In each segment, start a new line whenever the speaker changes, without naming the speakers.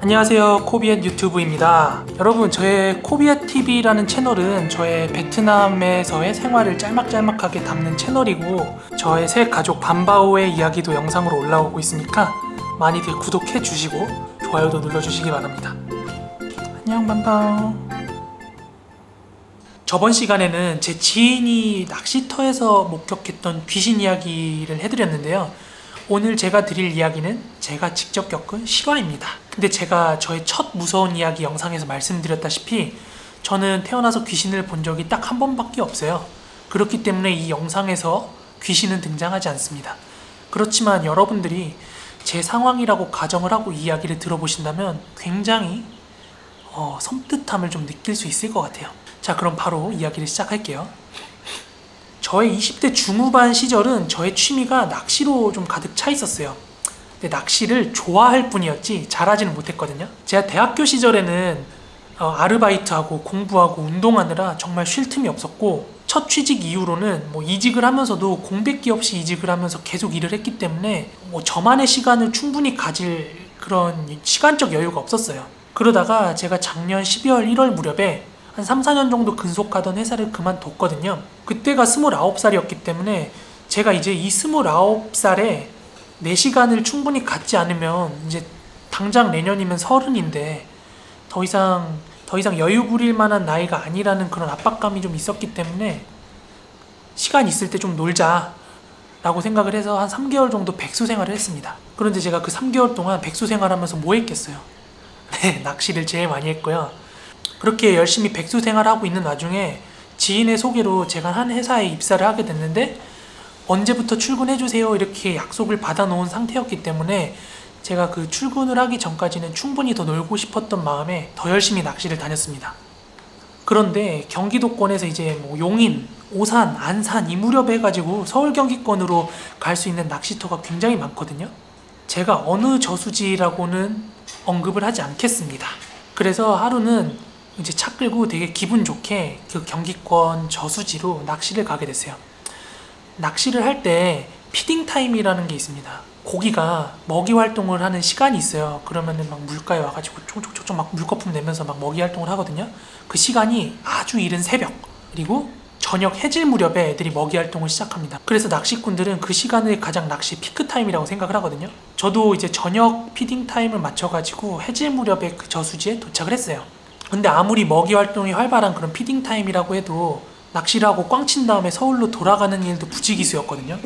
안녕하세요, 코비엣 유튜브입니다. 여러분, 저의 코비엣 TV라는 채널은 저의 베트남에서의 생활을 짤막짤막하게 담는 채널이고, 저의 새 가족 반바오의 이야기도 영상으로 올라오고 있으니까 많이들 구독해 주시고 좋아요도 눌러주시기 바랍니다. 안녕, 반바오. 저번 시간에는 제 지인이 낚시터에서 목격했던 귀신 이야기를 해드렸는데요. 오늘 제가 드릴 이야기는 제가 직접 겪은 실화입니다. 근데 제가 저의 첫 무서운 이야기 영상에서 말씀드렸다시피 저는 태어나서 귀신을 본 적이 딱 한 번밖에 없어요. 그렇기 때문에 이 영상에서 귀신은 등장하지 않습니다. 그렇지만 여러분들이 제 상황이라고 가정을 하고 이 이야기를 들어보신다면 굉장히 섬뜩함을 좀 느낄 수 있을 것 같아요. 자, 그럼 바로 이야기를 시작할게요. 저의 20대 중후반 시절은 저의 취미가 낚시로 좀 가득 차 있었어요. 근데 낚시를 좋아할 뿐이었지 잘하지는 못했거든요. 제가 대학교 시절에는 아르바이트하고 공부하고 운동하느라 정말 쉴 틈이 없었고, 첫 취직 이후로는 이직을 하면서도 공백기 없이 이직을 하면서 계속 일을 했기 때문에 저만의 시간을 충분히 가질 그런 시간적 여유가 없었어요. 그러다가 제가 작년 12월 1월 무렵에 한 3, 4년 정도 근속하던 회사를 그만뒀거든요. 그때가 29살이었기 때문에 제가 이제 이 29살에 내 시간을 충분히 갖지 않으면 이제 당장 내년이면 30인데 더 이상 여유 부릴 만한 나이가 아니라는 그런 압박감이 좀 있었기 때문에 시간 있을 때 좀 놀자 라고 생각을 해서 한 3개월 정도 백수 생활을 했습니다. 그런데 제가 그 3개월 동안 백수 생활하면서 뭐 했겠어요? 네, 낚시를 제일 많이 했고요. 그렇게 열심히 백수 생활하고 있는 와중에 지인의 소개로 제가 한 회사에 입사를 하게 됐는데, 언제부터 출근해주세요 이렇게 약속을 받아놓은 상태였기 때문에 제가 그 출근을 하기 전까지는 충분히 더 놀고 싶었던 마음에 더 열심히 낚시를 다녔습니다. 그런데 경기도권에서 이제 용인, 오산, 안산 이 무렵에 해가지고 서울 경기권으로 갈 수 있는 낚시터가 굉장히 많거든요. 제가 어느 저수지라고는 언급을 하지 않겠습니다. 그래서 하루는 이제 차 끌고 되게 기분 좋게 그 경기권 저수지로 낚시를 가게 됐어요. 낚시를 할 때 피딩 타임이라는 게 있습니다. 고기가 먹이 활동을 하는 시간이 있어요. 그러면은 막 물가에 와가지고 총총총총 막 물거품 내면서 막 먹이 활동을 하거든요. 그 시간이 아주 이른 새벽, 그리고 저녁 해질 무렵에 애들이 먹이 활동을 시작합니다. 그래서 낚시꾼들은 그 시간을 가장 낚시 피크 타임이라고 생각을 하거든요. 저도 이제 저녁 피딩 타임을 맞춰가지고 해질 무렵에 그 저수지에 도착을 했어요. 근데 아무리 먹이 활동이 활발한 그런 피딩 타임이라고 해도 낚시를 하고 꽝친 다음에 서울로 돌아가는 일도 부지기수였거든요.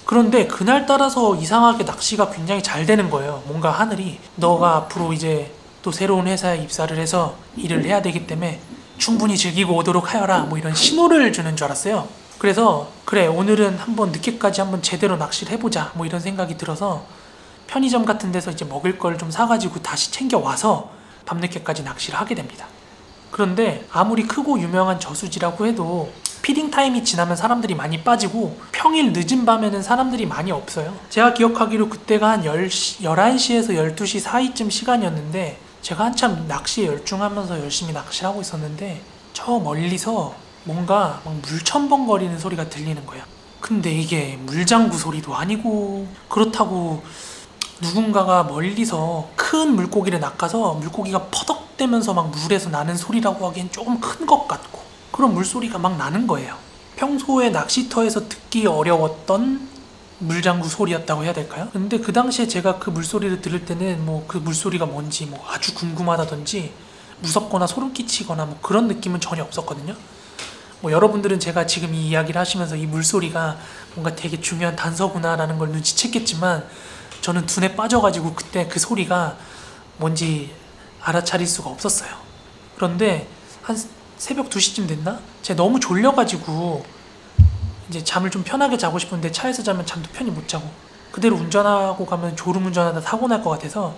그런데 그날따라서 이상하게 낚시가 굉장히 잘 되는 거예요. 뭔가 하늘이 너가 앞으로 이제 또 새로운 회사에 입사를 해서 일을 해야 되기 때문에 충분히 즐기고 오도록 하여라, 이런 신호를 주는 줄 알았어요. 그래서 그래, 오늘은 한번 늦게까지 한번 제대로 낚시를 해보자 이런 생각이 들어서 편의점 같은 데서 이제 먹을 걸 좀 사가지고 다시 챙겨와서 밤늦게까지 낚시를 하게 됩니다. 그런데 아무리 크고 유명한 저수지라고 해도 피딩 타임이 지나면 사람들이 많이 빠지고 평일 늦은 밤에는 사람들이 많이 없어요. 제가 기억하기로 그때가 한 11시에서 12시 사이쯤 시간이었는데, 제가 한참 낚시에 열중하면서 열심히 낚시를 하고 있었는데 저 멀리서 뭔가 막 물첨벙거리는 소리가 들리는 거예요. 근데 이게 물장구 소리도 아니고, 그렇다고 누군가가 멀리서 큰 물고기를 낚아서 물고기가 퍼덕대면서 막 물에서 나는 소리라고 하기엔 조금 큰 것 같고, 그런 물소리가 막 나는 거예요. 평소에 낚시터에서 듣기 어려웠던 물장구 소리였다고 해야 될까요? 근데 그 당시에 제가 그 물소리를 들을 때는 그 물소리가 뭔지 아주 궁금하다든지 무섭거나 소름 끼치거나 그런 느낌은 전혀 없었거든요. 여러분들은 제가 지금 이 이야기를 하시면서 이 물소리가 뭔가 되게 중요한 단서구나 라는 걸 눈치챘겠지만, 저는 둔에 빠져가지고 그때 그 소리가 뭔지 알아차릴 수가 없었어요. 그런데 한 새벽 2시쯤 됐나? 제가 너무 졸려가지고 이제 잠을 좀 편하게 자고 싶은데 차에서 자면 잠도 편히 못 자고 그대로 운전하고 가면 졸음운전하다 사고 날 것 같아서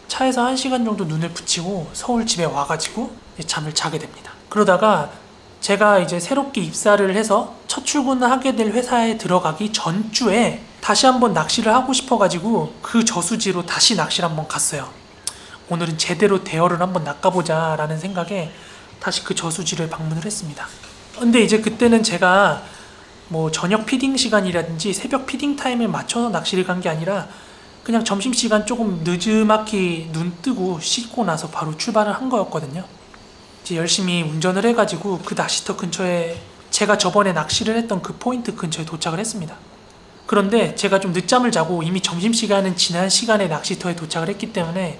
차에서 1시간 정도 눈을 붙이고 서울 집에 와가지고 이제 잠을 자게 됩니다. 그러다가 제가 이제 새롭게 입사를 해서 첫 출근을 하게 될 회사에 들어가기 전주에 다시 한번 낚시를 하고 싶어가지고 그 저수지로 다시 낚시를 한번 갔어요. 오늘은 제대로 대어를 한번 낚아보자 라는 생각에 다시 그 저수지를 방문을 했습니다. 근데 이제 그때는 제가 저녁 피딩 시간이라든지 새벽 피딩 타임에 맞춰서 낚시를 간 게 아니라 그냥 점심시간 조금 늦지막히 눈 뜨고 씻고 나서 바로 출발을 한 거였거든요. 이제 열심히 운전을 해가지고 그 낚시터 근처에 제가 저번에 낚시를 했던 그 포인트 근처에 도착을 했습니다. 그런데 제가 좀 늦잠을 자고 이미 점심시간은 지난 시간에 낚시터에 도착을 했기 때문에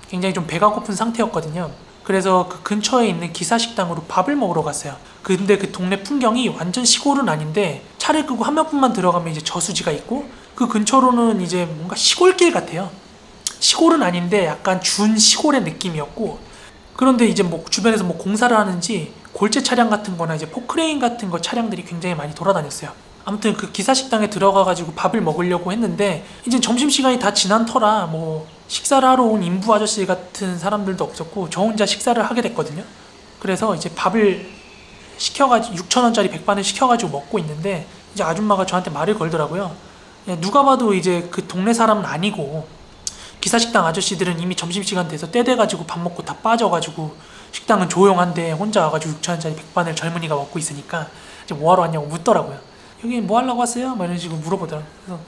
굉장히 좀 배가 고픈 상태였거든요. 그래서 그 근처에 있는 기사식당으로 밥을 먹으러 갔어요. 근데 그 동네 풍경이 완전 시골은 아닌데 차를 끄고 한 몇 분만 들어가면 이제 저수지가 있고 그 근처로는 이제 뭔가 시골길 같아요. 시골은 아닌데 약간 준 시골의 느낌이었고, 그런데 이제 뭐 주변에서 뭐 공사를 하는지 골재 차량 같은 거나 이제 포크레인 같은 거 차량들이 굉장히 많이 돌아다녔어요. 아무튼 그 기사식당에 들어가가지고 밥을 먹으려고 했는데 이제 점심시간이 다 지난 터라 뭐 식사를 하러 온 인부 아저씨 같은 사람들도 없었고 저 혼자 식사를 하게 됐거든요. 그래서 이제 밥을 시켜가지고 6,000원짜리 백반을 시켜가지고 먹고 있는데 이제 아줌마가 저한테 말을 걸더라고요. 누가 봐도 이제 그 동네 사람은 아니고 기사식당 아저씨들은 이미 점심시간 돼서 때 돼가지고 밥 먹고 다 빠져가지고 식당은 조용한데 혼자 와가지고 6,000원짜리 백반을 젊은이가 먹고 있으니까 이제 뭐하러 왔냐고 묻더라고요. 여기 뭐 하려고 왔어요? 막 이런 식으로 물어보더라고요. 그래서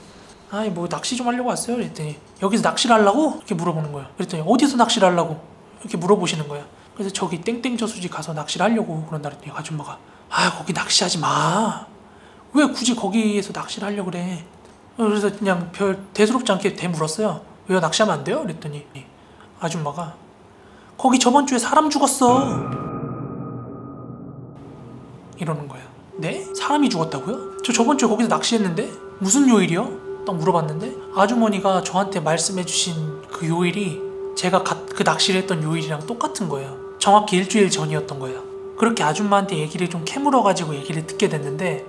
아이 뭐 낚시 좀 하려고 왔어요. 그랬더니 여기서 낚시를 하려고? 이렇게 물어보는 거예요. 그랬더니 어디서 낚시를 하려고? 이렇게 물어보시는 거예요. 그래서 저기 땡땡 저수지 가서 낚시를 하려고 그런다 그랬더니 아줌마가 아 거기 낚시하지 마. 왜 굳이 거기에서 낚시를 하려고 그래? 그래서 그냥 별 대수롭지 않게 대물었어요. 왜요? 낚시하면 안 돼요? 그랬더니 아줌마가 거기 저번 주에 사람 죽었어 이러는 거예요. 네? 사람이 죽었다고요? 저 저번 주에 거기서 낚시했는데? 무슨 요일이요? 딱 물어봤는데 아주머니가 저한테 말씀해주신 그 요일이 제가 그 낚시를 했던 요일이랑 똑같은 거예요. 정확히 일주일 전이었던 거예요. 그렇게 아줌마한테 얘기를 좀 캐물어가지고 얘기를 듣게 됐는데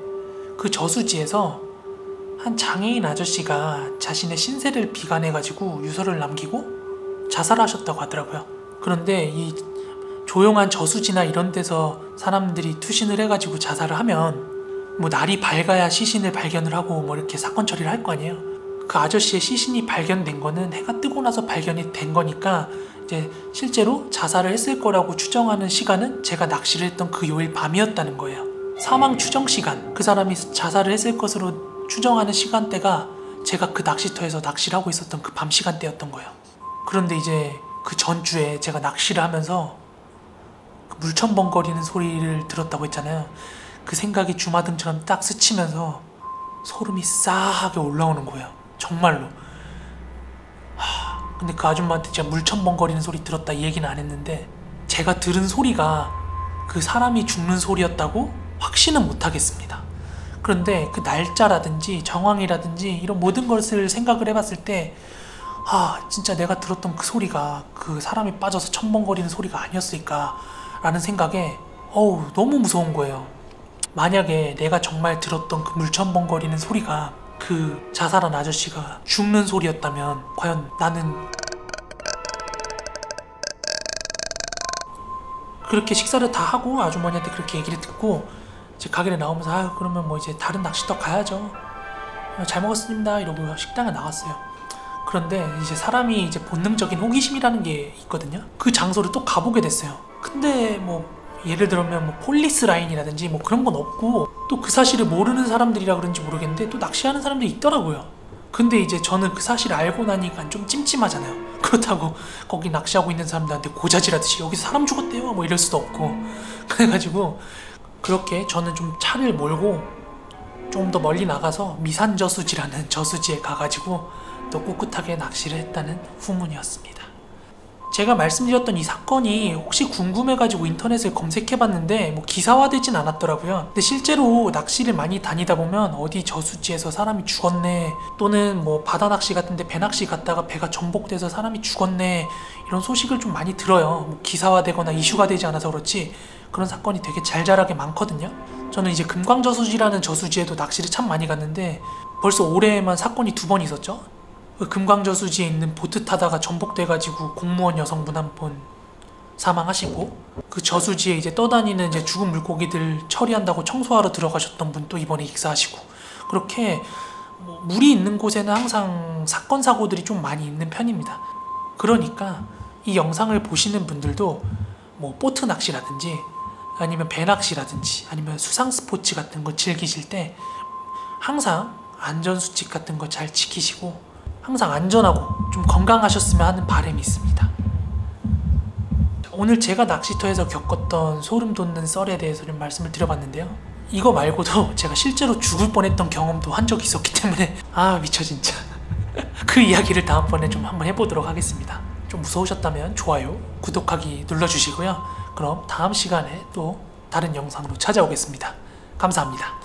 그 저수지에서 한 장애인 아저씨가 자신의 신세를 비관해가지고 유서를 남기고 자살하셨다고 하더라고요. 그런데 이 조용한 저수지나 이런 데서 사람들이 투신을 해가지고 자살을 하면 뭐 날이 밝아야 시신을 발견을 하고 뭐 이렇게 사건 처리를 할 거 아니에요. 그 아저씨의 시신이 발견된 거는 해가 뜨고 나서 발견이 된 거니까 이제 실제로 자살을 했을 거라고 추정하는 시간은 제가 낚시를 했던 그 요일 밤이었다는 거예요. 사망 추정 시간, 그 사람이 자살을 했을 것으로 추정하는 시간대가 제가 그 낚시터에서 낚시를 하고 있었던 그 밤 시간대였던 거예요. 그런데 이제 그 전주에 제가 낚시를 하면서 그 물천벙거리는 소리를 들었다고 했잖아요. 그 생각이 주마등처럼 딱 스치면서 소름이 싸하게 올라오는 거예요. 정말로. 근데 그 아줌마한테 제가 물천벙거리는 소리 들었다 이 얘기는 안 했는데 제가 들은 소리가 그 사람이 죽는 소리였다고 확신은 못 하겠습니다. 그런데 그 날짜라든지 정황이라든지 이런 모든 것을 생각을 해봤을 때 진짜 내가 들었던 그 소리가 그 사람이 빠져서 천벙거리는 소리가 아니었을까 라는 생각에 너무 무서운 거예요. 만약에 내가 정말 들었던 그 물천벙거리는 소리가 그 자살한 아저씨가 죽는 소리였다면 과연 나는 그렇게 식사를 다 하고 아주머니한테 그렇게 얘기를 듣고 이제 가게를 나오면서 그러면 뭐 이제 다른 낚시터 가야죠. 잘 먹었습니다 이러고 식당에 나갔어요. 그런데 이제 사람이 이제 본능적인 호기심이라는 게 있거든요. 그 장소를 또 가보게 됐어요. 근데 뭐 예를 들면 뭐 폴리스 라인이라든지 뭐 그런 건 없고 또 그 사실을 모르는 사람들이라 그런지 모르겠는데 또 낚시하는 사람들이 있더라고요. 근데 이제 저는 그 사실을 알고 나니까 좀 찜찜하잖아요. 그렇다고 거기 낚시하고 있는 사람들한테 고자질하듯이 여기서 사람 죽었대요 뭐 이럴 수도 없고 그래가지고 그렇게 저는 좀 차를 몰고 좀 더 멀리 나가서 미산저수지라는 저수지에 가가지고 또 꿋꿋하게 낚시를 했다는 후문이었습니다. 제가 말씀드렸던 이 사건이 혹시 궁금해가지고 인터넷을 검색해봤는데 뭐 기사화되진 않았더라고요. 근데 실제로 낚시를 많이 다니다 보면 어디 저수지에서 사람이 죽었네 또는 뭐 바다낚시 같은데 배낚시 갔다가 배가 전복돼서 사람이 죽었네 이런 소식을 좀 많이 들어요. 뭐 기사화되거나 이슈가 되지 않아서 그렇지 그런 사건이 되게 잘잘하게 많거든요. 저는 이제 금광저수지라는 저수지에도 낚시를 참 많이 갔는데 벌써 올해에만 사건이 2번 있었죠. 그 금광저수지에 있는 보트 타다가 전복돼가지고 공무원 여성분 한 분 사망하시고 그 저수지에 이제 떠다니는 이제 죽은 물고기들 처리한다고 청소하러 들어가셨던 분 또 이번에 익사하시고 그렇게 뭐 물이 있는 곳에는 항상 사건 사고들이 좀 많이 있는 편입니다. 그러니까 이 영상을 보시는 분들도 뭐 보트 낚시라든지 아니면 배 낚시라든지 아니면 수상 스포츠 같은 거 즐기실 때 항상 안전수칙 같은 거 잘 지키시고 항상 안전하고 좀 건강하셨으면 하는 바람이 있습니다. 오늘 제가 낚시터에서 겪었던 소름 돋는 썰에 대해서 좀 말씀을 드려봤는데요. 이거 말고도 제가 실제로 죽을 뻔했던 경험도 한 적이 있었기 때문에 미쳐 진짜. 그 이야기를 다음번에 좀 한번 해보도록 하겠습니다. 좀 무서우셨다면 좋아요, 구독하기 눌러주시고요. 그럼 다음 시간에 또 다른 영상으로 찾아오겠습니다. 감사합니다.